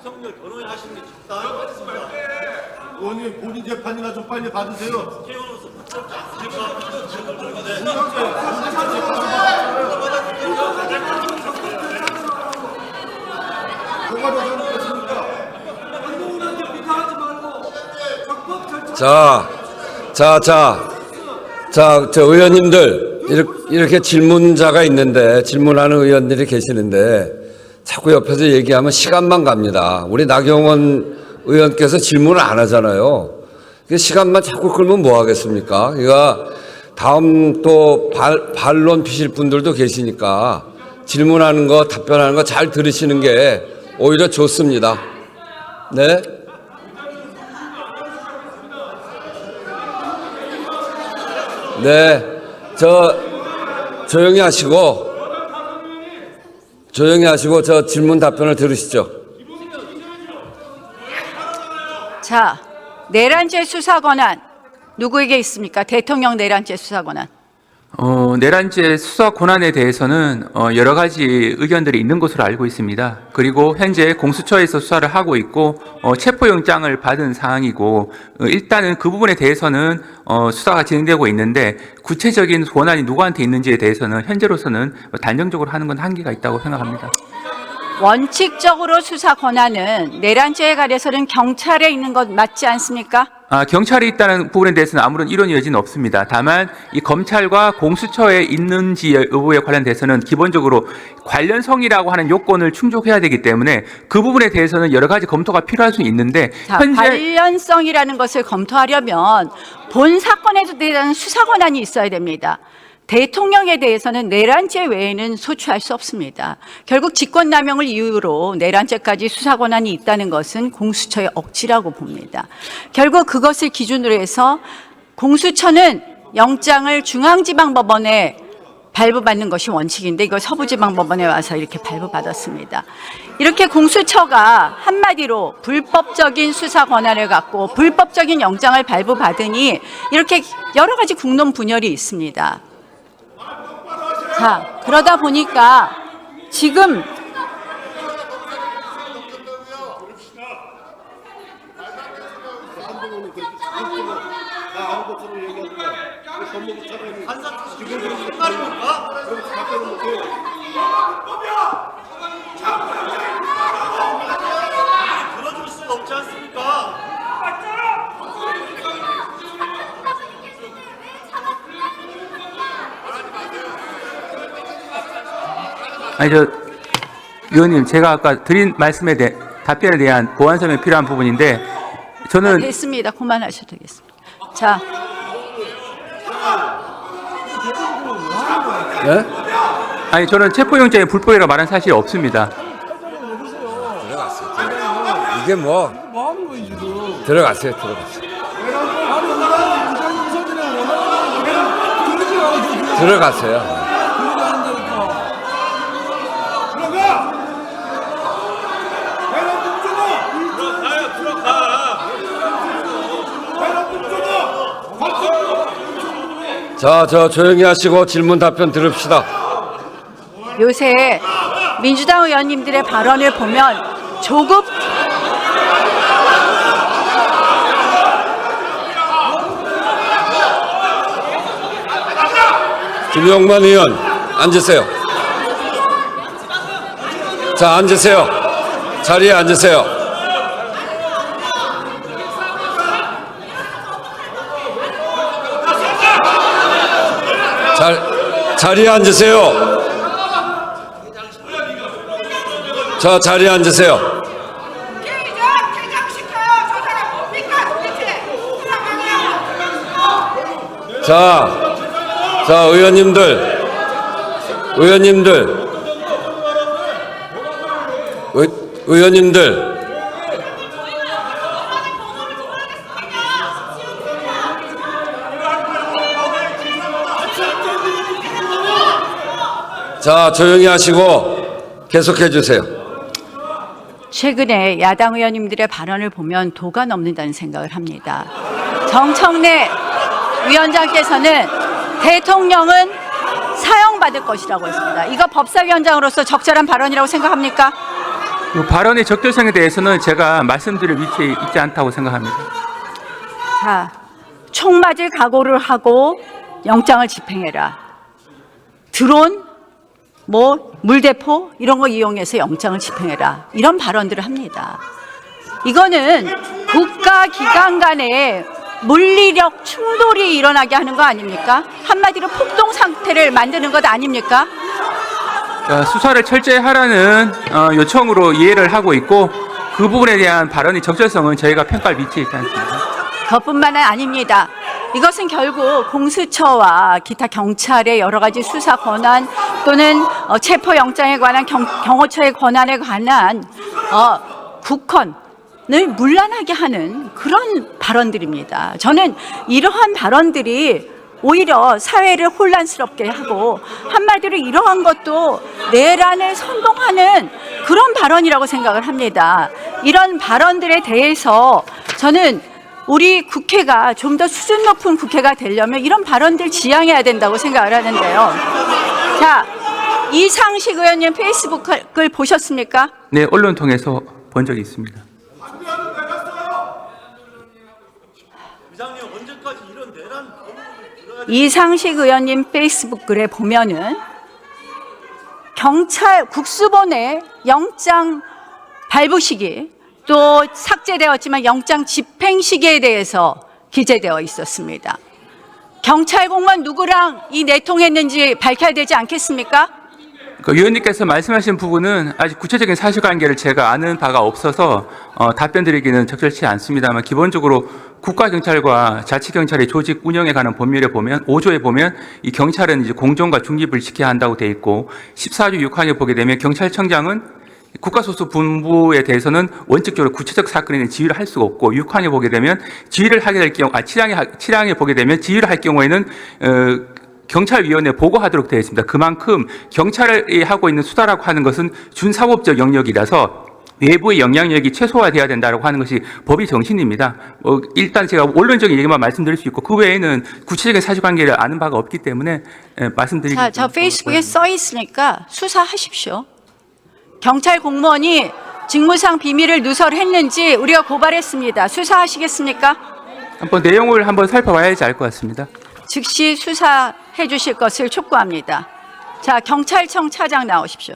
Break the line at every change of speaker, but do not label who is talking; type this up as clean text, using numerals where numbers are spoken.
윤석열 결혼하신 게 직사입니다.
의원님 본인 재판이나 좀 빨리 받으세요.
국회의원으로서 부끄럽지 않습니까?
뭐가 더 잘못됐습니까?
저 의원님들, 이렇게 질문자가 있는데, 질문하는 의원들이 계시는데, 자꾸 옆에서 얘기하면 시간만 갑니다. 우리 나경원 의원께서 질문을 안 하잖아요. 시간만 자꾸 끌면 뭐 하겠습니까? 그러니까 다음 또 반론 피실 분들도 계시니까 질문하는 거, 답변하는 거 잘 들으시는 게 오히려 좋습니다. 네? 네, 조용히 하시고 저 질문 답변을 들으시죠.
자, 내란죄 수사 권한 누구에게 있습니까? 대통령 내란죄 수사 권한.
내란죄 수사 권한에 대해서는 여러 가지 의견들이 있는 것으로 알고 있습니다. 그리고 현재 공수처에서 수사를 하고 있고 체포영장을 받은 상황이고 일단은 그 부분에 대해서는 수사가 진행되고 있는데 구체적인 권한이 누구한테 있는지에 대해서는 현재로서는 단정적으로 하는 건 한계가 있다고 생각합니다.
원칙적으로 수사 권한은 내란죄에 관해서는 경찰에 있는 것 맞지 않습니까?
경찰이 있다는 부분에 대해서는 아무런 이론 여지는 없습니다. 다만 이 검찰과 공수처에 있는지 여부에 관련돼서는 기본적으로 관련성이라고 하는 요건을 충족해야 되기 때문에 그 부분에 대해서는 여러 가지 검토가 필요할 수 있는데
자,
현재
관련성이라는 것을 검토하려면 본 사건에 대한 수사 권한이 있어야 됩니다. 대통령에 대해서는 내란죄 외에는 소추할 수 없습니다. 결국 직권남용을 이유로 내란죄까지 수사 권한이 있다는 것은 공수처의 억지라고 봅니다. 결국 그것을 기준으로 해서 공수처는 영장을 중앙지방법원에 발부받는 것이 원칙인데 이걸 서부지방법원에 와서 이렇게 발부받았습니다. 이렇게 공수처가 한마디로 불법적인 수사 권한을 갖고 불법적인 영장을 발부받으니 이렇게 여러 가지 국론 분열이 있습니다. 자, 그러다 보니까 지금
들어줄 수가 없지 않습니까?
의원님, 제가 아까 드린 말씀에 대해 답변에 대한 보완 설명이 필요한 부분인데 저는
됐습니다. 그만하셔도 되겠습니다. 자,
네?
저는 체포영장이 불법이라고 말한 사실이 없습니다.
들어갔어요. 이게 뭐 들어갔어요. 들어갔어요. 자, 조용히 하시고 질문 답변 들읍시다.
요새 민주당 의원님들의 발언을 보면 조급
김용만 의원 앉으세요. 자, 앉으세요. 자리에 앉으세요. 자리에 앉으세요. 자, 자리에 앉으세요. 자, 의원님들. 자, 조용히 하시고 계속해 주세요.
최근에 야당 의원님들의 발언을 보면 도가 넘는다는 생각을 합니다. 정청래 위원장께서는 대통령은 사형받을 것이라고 했습니다. 이거 법사위원장으로서 적절한 발언이라고 생각합니까?
그 발언의 적절성에 대해서는 제가 말씀드릴 위치에 있지 않다고 생각합니다.
자, 총 맞을 각오를 하고 영장을 집행해라. 드론, 물대포 이런 거 이용해서 영장을 집행해라. 이런 발언들을 합니다. 이거는 국가기관 간에 물리력 충돌이 일어나게 하는 거 아닙니까? 한마디로 폭동 상태를 만드는 것 아닙니까?
수사를 철저히 하라는 요청으로 이해를 하고 있고 그 부분에 대한 발언의 적절성은 저희가 평가할 위치에 있지 않습니다.
그것뿐만 아닙니다. 이것은 결국 공수처와 기타 경찰의 여러 가지 수사 권한 또는 체포영장에 관한 경호처의 권한에 관한 국헌을 문란하게 하는 그런 발언들입니다. 저는 이러한 발언들이 오히려 사회를 혼란스럽게 하고 한마디로 이러한 것도 내란을 선동하는 그런 발언이라고 생각을 합니다. 이런 발언들에 대해서 저는 우리 국회가 좀 더 수준 높은 국회가 되려면 이런 발언들 지양해야 된다고 생각을 하는데요. 자, 이상식 의원님 페이스북을 보셨습니까?
네, 언론 통해서 본 적이 있습니다.
부장님 언제까지 이런 내란
이상식 의원님 페이스북 글에 보면은 경찰 국수본의 영장 발부 시기 또 삭제되었지만 영장 집행 시기에 대해서 기재되어 있었습니다. 경찰 공무원 누구랑 이 내통했는지 밝혀야 되지 않겠습니까?
그 위원님께서 말씀하신 부분은 아직 구체적인 사실관계를 제가 아는 바가 없어서 답변드리기는 적절치 않습니다만 기본적으로 국가경찰과 자치경찰의 조직 운영에 관한 법률에 보면 5조에 보면 이 경찰은 이제 공정과 중립을 지켜야 한다고 돼 있고 14조 6항에 보게 되면 경찰청장은 국가소속 본부에 대해서는 원칙적으로 구체적 사건에는 지휘를 할 수가 없고 6항에 보게 되면 지휘를 하게 될 경우 7항에 보게 되면 지휘를 할 경우에는 경찰위원회에 보고하도록 되어 있습니다. 그만큼 경찰이 하고 있는 수사라고 하는 것은 준사법적 영역이라서 외부의 영향력이 최소화돼야 된다고 하는 것이 법의 정신입니다. 일단 제가 원론적인 얘기만 말씀드릴 수 있고 그 외에는 구체적인 사실관계를 아는 바가 없기 때문에 말씀드리겠습니다.
자, 저 페이스북에 써 있으니까 수사하십시오. 경찰 공무원이 직무상 비밀을 누설했는지 우리가 고발했습니다. 수사하시겠습니까?
한번 내용을 한번 살펴봐야지 알 것 같습니다.
즉시 수사해 주실 것을 촉구합니다. 자, 경찰청 차장 나오십시오.